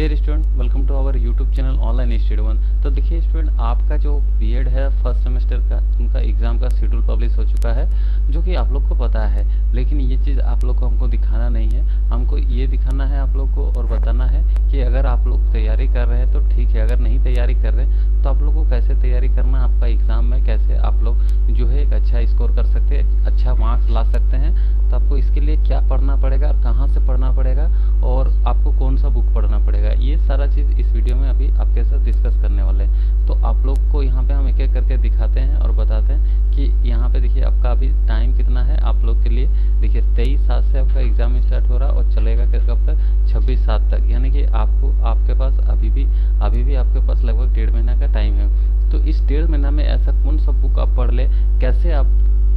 Dear student, welcome to our YouTube channel online study one. तो देखिए student, आपका जो बीएड है फर्स्ट सेमेस्टर का, उनका एग्ज़ाम का शेड्यूल पब्लिश हो चुका है, जो कि आप लोग को पता है। लेकिन ये चीज़ आप लोग को हमको दिखाना नहीं है, हमको ये दिखाना है आप लोग को और बताना है कि अगर आप लोग तैयारी कर रहे हैं तो ठीक है, अगर नहीं तैयारी कर रहे हैं तो आप लोग को कैसे तैयारी करना, आपका एग्ज़ाम में कैसे आप लोग जो है एक अच्छा स्कोर कर सकते हैं, अच्छा मार्क्स ला सकते हैं। तो आपको इसके लिए क्या पढ़ना पड़ेगा और कहाँ से पढ़ना पड़ेगा और आपको कौन सा बुक पढ़ना पड़ेगा, ये सारा चीज़ इस वीडियो में अभी आपके साथ डिस्कस करने वाले हैं। तो आप लोग को यहाँ पे हम एक एक करके दिखाते हैं और बताते हैं कि यहाँ पे देखिए आपका अभी टाइम कितना है आप लोग के लिए। देखिए 23/7 से आपका एग्ज़ाम स्टार्ट हो रहा है और चलेगा कब तक, 26/7 तक। यानी कि आपको आपके पास अभी भी आपके पास लगभग 1.5 महीना का टाइम है। तो इस 1.5 महीना में ऐसा कौन सा बुक आप पढ़ ले, कैसे आप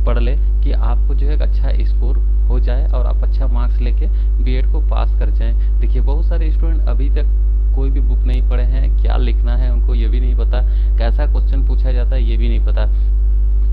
पढ़ ले कि आपको जो है एक अच्छा स्कोर हो जाए और आप अच्छा मार्क्स लेके बीएड को पास कर जाएं। देखिए बहुत सारे स्टूडेंट अभी तक कोई भी बुक नहीं पढ़े हैं, क्या लिखना है उनको ये भी नहीं पता, कैसा क्वेश्चन पूछा जाता है ये भी नहीं पता।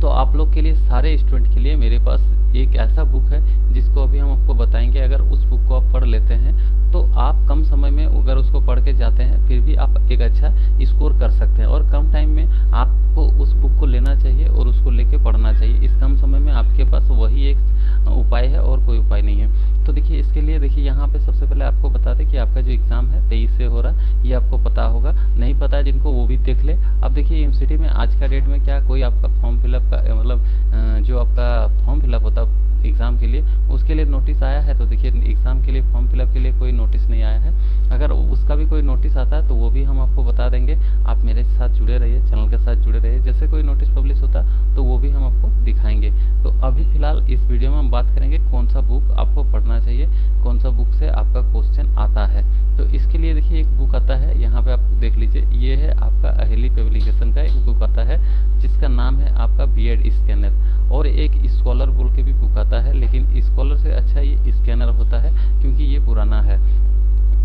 तो आप लोग के लिए, सारे स्टूडेंट के लिए मेरे पास एक ऐसा बुक है जिसको अभी हम आपको बताएंगे। अगर उस बुक को आप पढ़ लेते हैं तो आप कम समय में अगर उसको पढ़ के जाते हैं फिर भी आप एक अच्छा स्कोर कर सकते हैं। और कम टाइम में आपको उस बुक को लेना चाहिए और उसको लेके पढ़ना चाहिए। इस कम समय में आपके पास वही एक उपाय है और कोई उपाय नहीं है। तो देखिए इसके लिए देखिए यहाँ पे सबसे पहले आपको बता दें कि आपका जो एग्ज़ाम है 23 से हो रहा है, ये आपको पता होगा। नहीं पता है जिनको वो भी देख ले। अब देखिए एमसीटी में आज का डेट में क्या कोई आपका फॉर्म फिलअप का मतलब जो आपका फॉर्म फिलअप होता है एग्ज़ाम के लिए, उसके लिए नोटिस आया है। तो देखिए एग्ज़ाम के लिए फॉर्म फिलअप के लिए कोई नोटिस नहीं आया है। अगर उसका भी कोई नोटिस आता है तो वो भी हम आपको बता देंगे। आप मेरे साथ जुड़े रहिए, चैनल के साथ जुड़े रहिए। जैसे कोई नोटिस पब्लिश होता तो वो भी हम आपको दिखाएंगे। तो अभी फ़िलहाल इस वीडियो में हम बात करेंगे कौन सा बुक आपको पढ़ना चाहिए, कौन सा बुक से आपका क्वेश्चन आता है। तो इसके लिए देखिए एक बुक आता है, यहाँ पे आप देख लीजिए, ये है आपका अहेली पब्लिकेशन का एक बुक आता है जिसका नाम है आपका बीएड स्कैनर। और एक स्कॉलर बोल के भी बुक आता है, लेकिन स्कॉलर से अच्छा ये स्कैनर होता है क्योंकि ये पुराना है।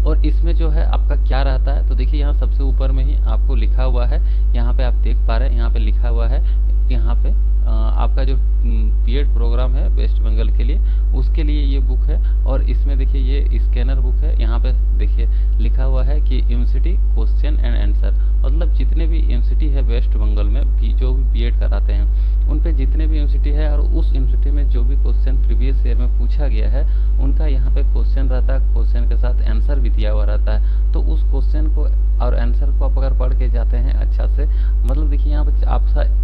और इसमें जो है आपका क्या रहता है, तो देखिए यहाँ सबसे ऊपर में ही आपको लिखा हुआ है, यहाँ पे आप देख पा रहे हैं, यहाँ पे लिखा हुआ है, यहाँ पे आपका जो बीएड प्रोग्राम है वेस्ट बंगाल के लिए, उसके लिए ये बुक है। और इसमें देखिए ये स्कैनर बुक है। यहाँ पे देखिए लिखा हुआ है कि एमसीटी क्वेश्चन एंड आंसर, मतलब जितने भी एमसीटी है वेस्ट बंगाल में जो भी बीएड कराते हैं उन पे जितने भी एमसीटी है और उस एमसीटी में जो भी क्वेश्चन प्रीवियस ईयर में पूछा गया है उनका यहाँ पे क्वेश्चन रहता है, क्वेश्चन के साथ आंसर भी दिया हुआ रहता है। तो उस क्वेश्चन को और आंसर को आप अगर पढ़ के जाते हैं अच्छा से, मतलब देखिए यहाँ पे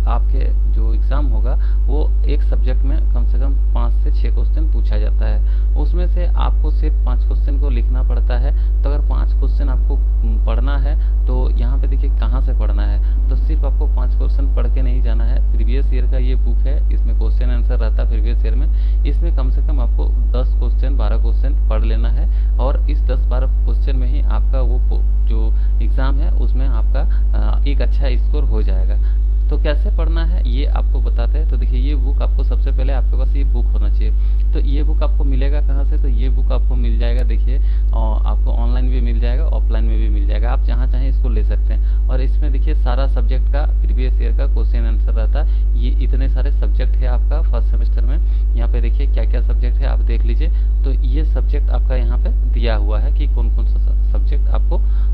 आपके जो एग्ज़ाम होगा वो एक सब्जेक्ट में कम से कम 5 से 6 क्वेश्चन पूछा जाता है। उसमें से आपको सिर्फ 5 क्वेश्चन को लिखना पड़ता है। तो अगर 5 क्वेश्चन आपको पढ़ना है तो यहाँ पे देखिए कहाँ से पढ़ना है, तो सिर्फ आपको 5 क्वेश्चन पढ़ के नहीं जाना है। प्रीवियस ईयर का ये बुक है, इसमें क्वेश्चन आंसर रहता है प्रीवियस ईयर में। इसमें कम से कम आपको 10 क्वेश्चन 12 क्वेश्चन पढ़ लेना है और इस 10-12 क्वेश्चन में ही आपका वो जो एग्ज़ाम है उसमें आपका एक अच्छा स्कोर हो जाएगा। तो कैसे पढ़ना है ये आपको बताते हैं। तो देखिए ये बुक आपको सबसे पहले आपके पास ये बुक होना चाहिए। तो ये बुक आपको मिलेगा कहाँ से, तो ये बुक आपको मिल जाएगा, देखिए आपको ऑनलाइन भी मिल जाएगा, ऑफलाइन में भी मिल जाएगा, आप जहाँ चाहें इसको ले सकते हैं। और इसमें देखिए सारा सब्जेक्ट का प्रीवियस ईयर का क्वेश्चन आंसर रहता है। ये इतने सारे सब्जेक्ट है आपका फर्स्ट सेमेस्टर में। यहाँ पे देखिए क्या क्या सब्जेक्ट है आप देख लीजिए। तो ये सब्जेक्ट आपका यहाँ पे दिया हुआ है कि कौन कौन सा सब्जेक्ट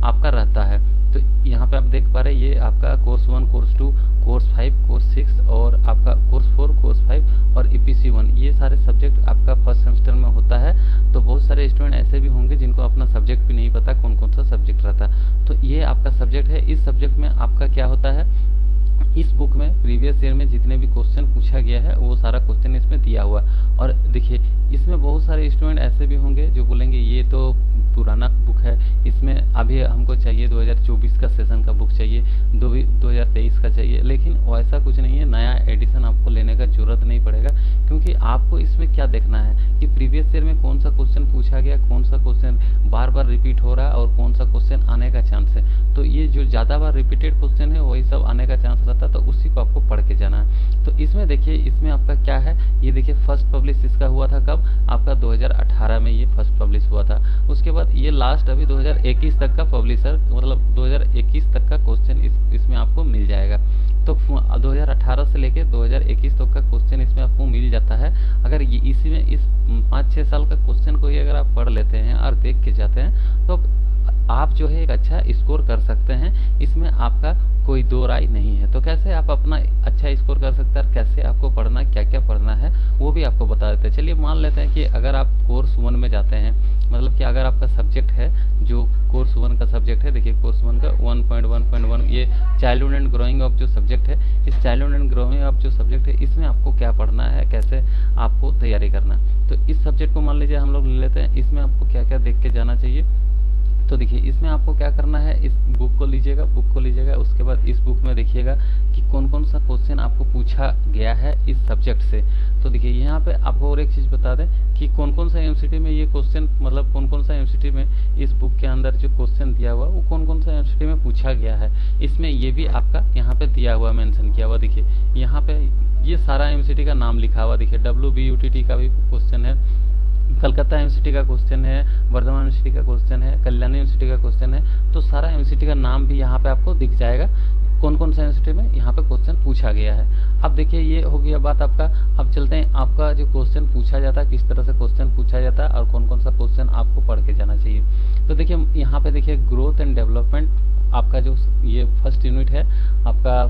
आपका रहता है। तो यहाँ पे आप देख पा रहे हैं ये आपका कोर्स 1, कोर्स 2, कोर्स 5, कोर्स 6 और आपका कोर्स 4, कोर्स 5 और ईपीसी 1, ये सारे सब्जेक्ट आपका फर्स्ट सेमेस्टर में होता है। तो बहुत सारे स्टूडेंट ऐसे भी होंगे जिनको अपना सब्जेक्ट भी नहीं पता कौन कौन सा सब्जेक्ट रहता है। तो ये आपका सब्जेक्ट है। इस सब्जेक्ट में आपका क्या होता है, इस बुक में प्रीवियस ईयर में जितने भी क्वेश्चन पूछा गया है वो सारा क्वेश्चन इसमें दिया हुआ है। और देखिए इसमें बहुत सारे स्टूडेंट ऐसे भी होंगे जो बोलेंगे ये तो पुराना बुक है, इसमें अभी हमको चाहिए 2024 का सेशन का बुक चाहिए, 2023 का चाहिए। लेकिन वैसा कुछ नहीं है, नया एडिशन आपको लेने का जरूरत नहीं पड़ेगा क्योंकि आपको इसमें क्या देखना है कि प्रीवियस ईयर में कौन सा क्वेश्चन पूछा गया, कौन सा क्वेश्चन बार बार रिपीट हो रहा है और कौन सा क्वेश्चन आने का चांस है। तो ये जो ज़्यादा बार रिपीटेड क्वेश्चन है वही सब आने का चांस रहता है, तो उसी को आपको पढ़ के जाना है। तो इसमें देखिए इसमें आपका क्या है, ये देखिए फर्स्ट पब्लिश इसका हुआ था कब, आपका 2018 में ये फर्स्ट पब्लिश हुआ था। उसके बाद ये लास्ट अभी 2021 तक का पब्लिशर, मतलब 2021 तक का क्वेश्चन इसमें आपको मिल जाएगा। तो 2018 से लेके 2021 तक का क्वेश्चन इसमें आपको मिल जाता है। अगर ये इसी में इस 5-6 साल का क्वेश्चन को ही अगर आप पढ़ लेते हैं और देख के जाते हैं तो आप जो है एक अच्छा स्कोर कर सकते हैं, इसमें आपका कोई दो राय नहीं है। तो कैसे आप अपना अच्छा स्कोर कर सकते हैं, कैसे आपको पढ़ना, क्या क्या पढ़ना है वो भी आपको बता देते हैं। चलिए मान लेते हैं कि अगर आप कोर्स 1 में जाते हैं, मतलब कि अगर आपका सब्जेक्ट है जो कोर्स 1 का सब्जेक्ट है, देखिए कोर्स 1 का 1.1.1 ये चाइल्डहुड एंड ग्रोइंग अप जो सब्जेक्ट है, इस चाइल्डहुड एंड ग्रोइंग अप जो सब्जेक्ट है इसमें आपको क्या पढ़ना है, कैसे आपको तैयारी करना है। तो इस सब्जेक्ट को मान लीजिए हम लोग ले लेते हैं, इसमें आपको क्या क्या देख के जाना चाहिए। तो देखिए इसमें आपको क्या करना है, इस बुक को लीजिएगा, उसके बाद इस बुक में देखिएगा कि कौन कौन सा क्वेश्चन आपको पूछा गया है इस सब्जेक्ट से। तो देखिए यहाँ पे आपको और एक चीज़ बता दें कि कौन कौन सा एमसीटी में ये क्वेश्चन, मतलब कौन कौन सा एमसीटी में इस बुक के अंदर जो क्वेश्चन दिया हुआ वो कौन कौन सा एमसीटी में पूछा गया है, इसमें ये भी आपका यहाँ पे दिया हुआ, मेंशन किया हुआ। देखिए यहाँ पे ये सारा एमसीटी का नाम लिखा हुआ, देखिए WBUTT का भी क्वेश्चन है, कलकत्ता एमसीटी का क्वेश्चन है, वर्धमान एमसीटी का क्वेश्चन है, कल्याणी एमसीटी का क्वेश्चन है। तो सारा एमसीटी का नाम भी यहाँ पे आपको दिख जाएगा, कौन कौन सा एमसीटी में यहाँ पे क्वेश्चन पूछा गया है। अब देखिए ये हो गया बात आपका। अब चलते हैं आपका जो क्वेश्चन पूछा जाता है, किस तरह से क्वेश्चन पूछा जाता है और कौन कौन सा क्वेश्चन आपको पढ़ के जाना चाहिए। तो देखिए यहाँ पे देखिए ग्रोथ एंड डेवलपमेंट आपका जो ये फर्स्ट यूनिट है आपका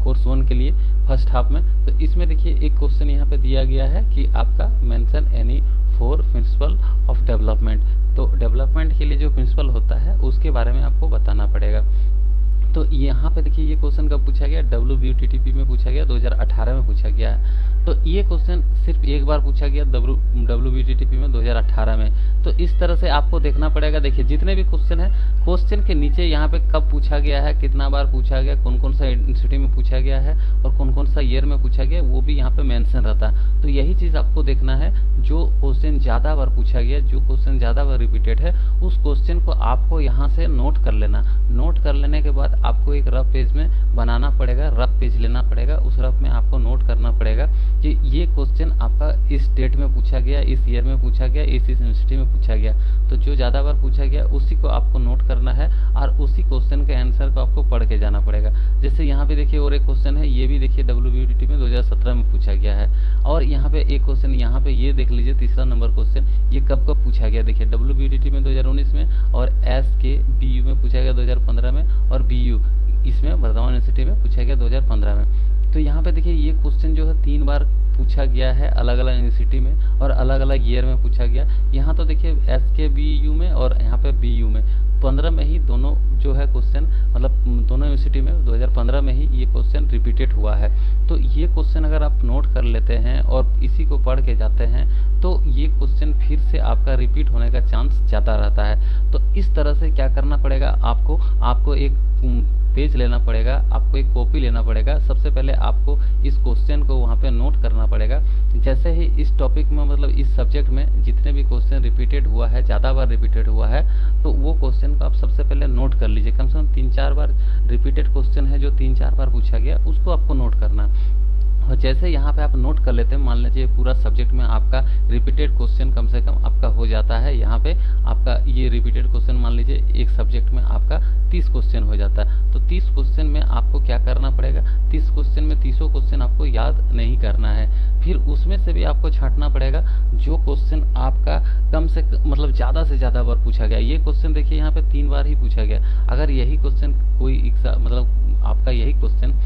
कोर्स 1 के लिए फर्स्ट हाफ में। तो इसमें देखिए एक क्वेश्चन यहाँ पे दिया गया है कि आपका mention any 4 principle of development. तो डेवलपमेंट के लिए जो प्रिंसिपल होता है उसके बारे में आपको बताना पड़ेगा। तो यहाँ पे देखिए ये क्वेश्चन कब पूछा गया, WBUTT में पूछा गया, 2018 में पूछा गया है। तो ये क्वेश्चन सिर्फ एक बार पूछा गया WBUTT में 2018 में। तो इस तरह से आपको देखना पड़ेगा। देखिए जितने भी क्वेश्चन है, क्वेश्चन के नीचे यहाँ पे कब पूछा गया है, कितना बार पूछा गया, कौन कौन सा यूनिवर्सिटी में पूछा गया है और कौन कौन सा ईयर में पूछा गया, वो भी यहाँ पे मेंशन रहता है। तो यही चीज़ आपको देखना है, जो क्वेश्चन ज़्यादा बार पूछा गया, जो क्वेश्चन ज़्यादा बार रिपीटेड है, उस क्वेश्चन को आपको यहाँ से नोट कर लेना। नोट कर लेने के बाद आपको एक रफ पेज में बनाना पड़ेगा, रफ पेज लेना पड़ेगा, उस रफ में आपको नोट करना पड़ेगा कि ये क्वेश्चन आपका इस डेट में पूछा गया, इस ईयर में पूछा गया, इस यूनिवर्सिटी में पूछा गया। तो जो ज़्यादा बार पूछा गया उसी को आपको नोट करना है और उसी क्वेश्चन के आंसर को आपको पढ़ के जाना पड़ेगा। जैसे यहाँ पे देखिए और एक क्वेश्चन है, ये भी देखिए WBUTT में 2017 में पूछा गया है। और यहाँ पे एक क्वेश्चन यहाँ पे ये देख लीजिए, तीसरा नंबर क्वेश्चन, ये कब कब पूछा गया। देखिए WBUTT में 2019 में और SKBU में पूछा गया 2015 में और BU इसमें वर्धमान यूनिवर्सिटी में पूछा गया 2015 में। तो यहाँ पे देखिए ये क्वेश्चन जो है 3 बार पूछा गया है, अलग अलग यूनिवर्सिटी में और अलग अलग ईयर में पूछा गया। यहाँ तो देखिए SKBU में और यहाँ पे BU में 15 में ही दोनों जो है क्वेश्चन, मतलब दोनों यूनिवर्सिटी में 2015 में ही ये क्वेश्चन रिपीटेड हुआ है। तो ये क्वेश्चन अगर आप नोट कर लेते हैं और इसी को पढ़ के जाते हैं तो ये क्वेश्चन फिर से आपका रिपीट होने का चांस ज़्यादा रहता है। तो इस तरह से क्या करना पड़ेगा आपको एक पेज लेना पड़ेगा, आपको एक कॉपी लेना पड़ेगा। सबसे पहले आपको इस क्वेश्चन को वहाँ पे नोट करना पड़ेगा। जैसे ही इस टॉपिक में, मतलब इस सब्जेक्ट में जितने भी क्वेश्चन रिपीटेड हुआ है, ज़्यादा बार रिपीटेड हुआ है, तो वो क्वेश्चन को आप सबसे पहले नोट कर लीजिए। कम से कम 3-4 बार रिपीटेड क्वेश्चन है जो 3-4 बार पूछा गया, उसको आपको नोट करना। और जैसे यहाँ पे आप नोट कर लेते हैं, मान लीजिए पूरा सब्जेक्ट में आपका रिपीटेड क्वेश्चन कम से कम आपका हो जाता है। यहाँ पे आपका ये रिपीटेड क्वेश्चन मान लीजिए एक सब्जेक्ट में आपका 30 क्वेश्चन हो जाता है। तो 30 क्वेश्चन में आपको क्या करना पड़ेगा, 30 क्वेश्चन में 30 क्वेश्चन आपको याद नहीं करना है। फिर उसमें से भी आपको छांटना पड़ेगा जो क्वेश्चन आपका कम से मतलब ज़्यादा से ज़्यादा बार पूछा गया। ये क्वेश्चन देखिए यहाँ पे 3 बार ही पूछा गया। अगर यही क्वेश्चन कोई एग्जाम, मतलब आपका यही क्वेश्चन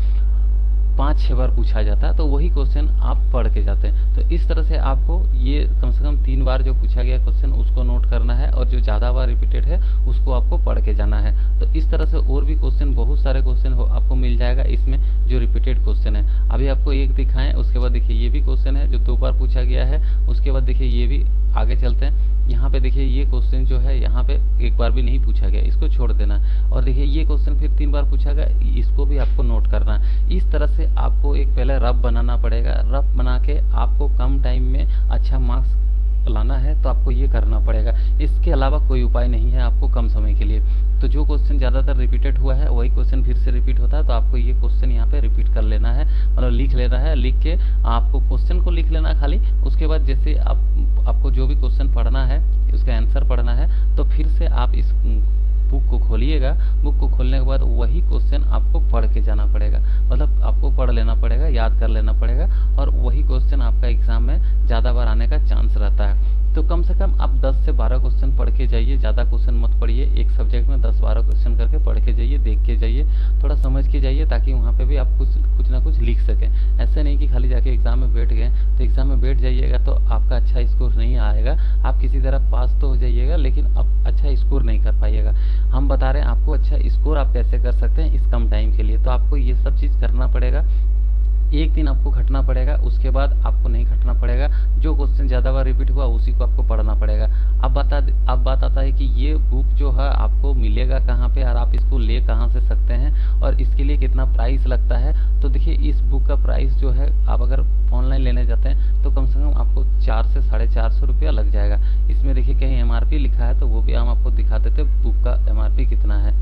5-6 बार पूछा जाता है तो वही क्वेश्चन आप पढ़ के जाते हैं। तो इस तरह से आपको ये कम से कम 3 बार जो पूछा गया क्वेश्चन उसको नोट करना है और जो ज़्यादा बार रिपीटेड है उसको आपको पढ़ के जाना है। तो इस तरह से और भी क्वेश्चन, बहुत सारे क्वेश्चन आपको मिल जाएगा इसमें जो रिपीटेड क्वेश्चन है। अभी आपको एक दिखाएं, उसके बाद देखिए ये भी क्वेश्चन है जो 2 बार पूछा गया है। उसके बाद देखिए ये भी, आगे चलते हैं। यहाँ पे देखिए ये क्वेश्चन जो है यहाँ पे 1 बार भी नहीं पूछा गया, इसको छोड़ देना। और देखिए ये क्वेश्चन फिर 3 बार पूछा गया, इसको भी आपको नोट करना। इस तरह से आपको एक पहले रफ बनाना पड़ेगा। रफ बना के आपको कम टाइम में अच्छा मार्क्स लाना है तो आपको ये करना पड़ेगा। इसके अलावा कोई उपाय नहीं है आपको कम समय के लिए। तो जो क्वेश्चन ज़्यादातर रिपीटेड हुआ है वही क्वेश्चन फिर से रिपीट होता है, तो आपको ये क्वेश्चन यहाँ पे रिपीट कर लेना है, मतलब लिख लेना है। लिख के आपको क्वेश्चन को लिख लेना खाली। उसके बाद जैसे आपको जो भी क्वेश्चन पढ़ना है, उसका आंसर पढ़ना है, तो फिर से आप इस बुक को खोलिएगा। बुक को खोलने के बाद वही क्वेश्चन आपको पढ़ के जाना पड़ेगा, मतलब आपको पढ़ लेना पड़ेगा, याद कर लेना पड़ेगा, और वही क्वेश्चन आपका एग्जाम में ज़्यादा बार आने का चांस रहता है। तो कम से कम आप 10 से 12 क्वेश्चन पढ़ के जाइए, ज़्यादा क्वेश्चन मत पढ़िए। एक सब्जेक्ट में 10-12 क्वेश्चन करके पढ़ के जाइए, देख के जाइए, थोड़ा समझ के जाइए, ताकि वहाँ पे भी आप कुछ ना कुछ लिख सकें। ऐसे नहीं कि खाली जाके एग्ज़ाम में बैठ गए, तो एग्ज़ाम में बैठ जाइएगा तो आपका अच्छा स्कोर नहीं आएगा। आप किसी तरह पास तो हो जाइएगा, लेकिन अब अच्छा स्कोर नहीं कर पाइएगा। हम बता रहे हैं आपको अच्छा स्कोर आप कैसे कर सकते हैं इस कम टाइम के लिए। तो आपको ये सब चीज़ करना पड़ेगा। एक दिन आपको खटना पड़ेगा, उसके बाद आपको नहीं खटना पड़ेगा। जो क्वेश्चन ज़्यादा बार रिपीट हुआ उसी को आपको पढ़ना पड़ेगा। अब बात आता है कि ये बुक जो है आपको मिलेगा कहाँ पे और आप इसको ले कहाँ से सकते हैं और इसके लिए कितना प्राइस लगता है। तो देखिए, इस बुक का प्राइस जो है, आप अगर ऑनलाइन लेने जाते हैं तो कम से कम आपको 400 से 450 रुपया लग जाएगा। इसमें देखिए कहीं MRP लिखा है, तो वो भी हम आपको दिखा देते बुक का MRP कितना है।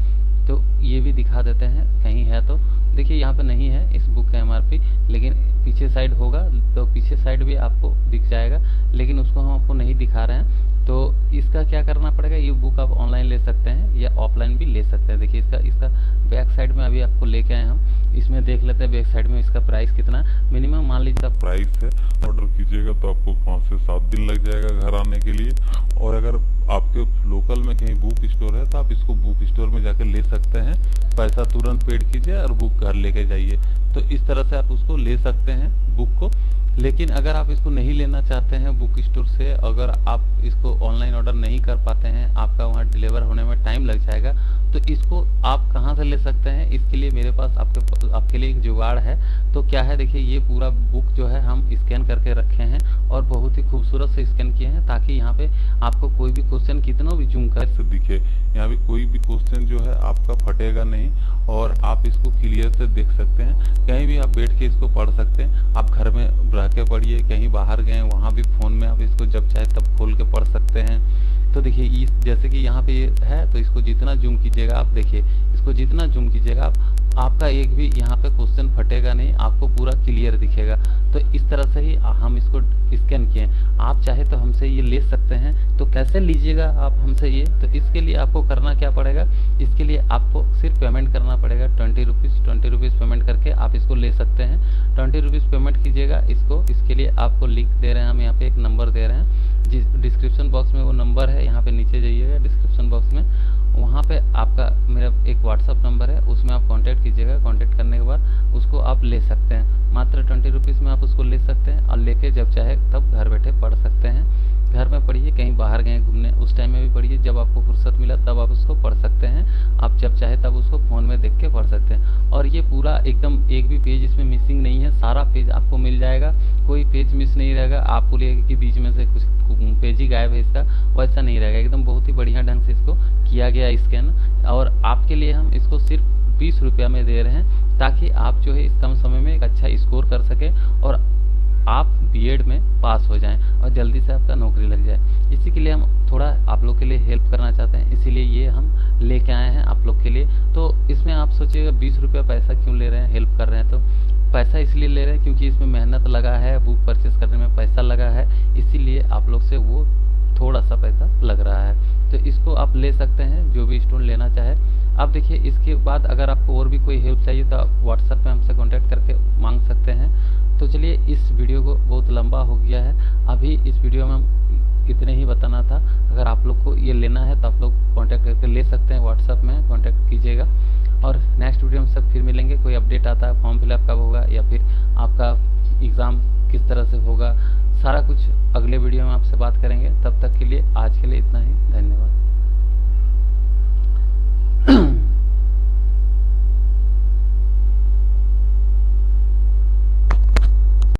तो ये भी दिखा देते हैं, कहीं है तो देखिए यहाँ पे नहीं है इस बुक का MRP, लेकिन पीछे साइड होगा तो पीछे साइड भी आपको दिख जाएगा, लेकिन उसको हम आपको नहीं दिखा रहे हैं। तो इसका क्या करना पड़ेगा, ये बुक आप ऑनलाइन ले सकते हैं या ऑफलाइन भी ले सकते हैं। देखिए इसका बैक साइड में अभी आपको लेके आए हम, इसमें देख लेते हैं बैक साइड में इसका प्राइस कितना। मिनिमम मान लीजिए प्राइस है, ऑर्डर कीजिएगा तो आपको 5 से 7 दिन लग जाएगा घर आने के लिए। और अगर आपके लोकल में कहीं बुक स्टोर है तो आप इसको बुक स्टोर में जाकर ले सकते हैं। पैसा तुरंत पेड कीजिए और बुक घर लेके जाइए। तो इस तरह से आप उसको ले सकते हैं बुक को। लेकिन अगर आप इसको नहीं लेना चाहते हैं बुक स्टोर से, अगर आप इसको ऑनलाइन ऑर्डर नहीं कर पाते हैं, आपका वहाँ डिलीवर होने में टाइम लग जाएगा, तो इसको आप कहाँ से ले सकते हैं। इसके लिए मेरे पास आपके लिए एक जुगाड़ है। तो क्या है, देखिए ये पूरा बुक जो है हम स्कैन करके रखे हैं और बहुत ही खूबसूरत से स्कैन किए हैं, ताकि यहाँ पे आपको कोई भी क्वेश्चन कितना भी जूम कर से दिखे। यहाँ भी कोई भी क्वेश्चन जो है आपका फटेगा नहीं और आप इसको क्लियर से देख सकते हैं। कहीं भी आप बैठ के इसको पढ़ सकते हैं। आप घर में रह के पढ़िए, कहीं बाहर गए वहाँ भी फ़ोन में आप इसको जब चाहे तब खोल के पढ़ सकते हैं। तो देखिए इस जैसे कि यहाँ पे ये है, तो इसको जितना जूम कीजिएगा आप, देखिए इसको जितना जूम कीजिएगा आप, आपका एक भी यहाँ पे क्वेश्चन फटेगा नहीं, आपको पूरा क्लियर दिखेगा। तो इस तरह से ही हम इसको स्कैन किए। आप चाहे तो हमसे ये ले सकते हैं। तो कैसे लीजिएगा आप हमसे ये, तो इसके लिए आपको करना क्या पड़ेगा, इसके लिए आपको सिर्फ पेमेंट करना पड़ेगा 20 रुपीज़ पेमेंट करके आप इसको ले सकते हैं। 20 रुपीज़ पेमेंट कीजिएगा इसको। इसके लिए आपको लिंक दे रहे हैं हम, यहाँ पे एक नंबर दे रहे हैं, जिस डिस्क्रिप्शन बॉक्स में वो नंबर है, यहाँ पे नीचे जाइएगा डिस्क्रिप्शन बॉक्स में, वहाँ पे आपका मेरा एक व्हाट्सअप नंबर है, उसमें आप कांटेक्ट कीजिएगा। कांटेक्ट करने के बाद उसको आप ले सकते हैं। मात्र 20 रुपीज़ में आप उसको ले सकते हैं और लेके जब चाहे तब घर बैठे पढ़ सकते हैं। घर में पढ़िए, कहीं बाहर गए घूमने उस टाइम में भी पढ़िए, जब आपको फुर्सत मिला तब आप उसको पढ़ सकते हैं। आप जब चाहे तब उसको फ़ोन में देख के पढ़ सकते हैं। और ये पूरा एकदम एक भी पेज इसमें मिसिंग नहीं है, सारा पेज आपको मिल जाएगा, कोई पेज मिस नहीं रहेगा। आप बोलिएगा कि बीच में से कुछ पेज ही गायब है इसका, वैसा नहीं रहेगा। एकदम बहुत ही बढ़िया ढंग से इसको किया गया स्कैन। और आपके लिए हम इसको सिर्फ 20 रुपया में दे रहे हैं, ताकि आप जो है इस कम समय में एक अच्छा स्कोर कर सकें और आप B.Ed में पास हो जाएं और जल्दी से आपका नौकरी लग जाए। इसी के लिए हम थोड़ा आप लोग के लिए हेल्प करना चाहते हैं, इसीलिए ये हम लेके आए हैं आप लोग के लिए। तो इसमें आप सोचिएगा 20 रुपया पैसा क्यों ले रहे हैं, हेल्प कर रहे हैं। तो पैसा इसलिए ले रहे हैं क्योंकि इसमें मेहनत लगा है, बुक परचेस करने में पैसा लगा है, इसीलिए आप लोग से वो थोड़ा सा पैसा लग रहा है। तो इसको आप ले सकते हैं, जो भी स्टूडेंट लेना चाहे। अब देखिए इसके बाद अगर आपको और भी कोई हेल्प चाहिए तो आप व्हाट्सएप पे हमसे कांटेक्ट करके मांग सकते हैं। तो चलिए, इस वीडियो को बहुत लंबा हो गया है, अभी इस वीडियो में हम इतने ही बताना था। अगर आप लोग को ये लेना है तो आप लोग कांटेक्ट करके ले सकते हैं, व्हाट्सएप में कांटेक्ट कीजिएगा। और नेक्स्ट वीडियो में सब फिर मिलेंगे। कोई अपडेट आता है, फॉर्म फिलअप कब होगा या फिर आपका एग्ज़ाम किस तरह से होगा, सारा कुछ अगले वीडियो में आपसे बात करेंगे। तब तक के लिए आज के लिए इतना ही, धन्यवाद।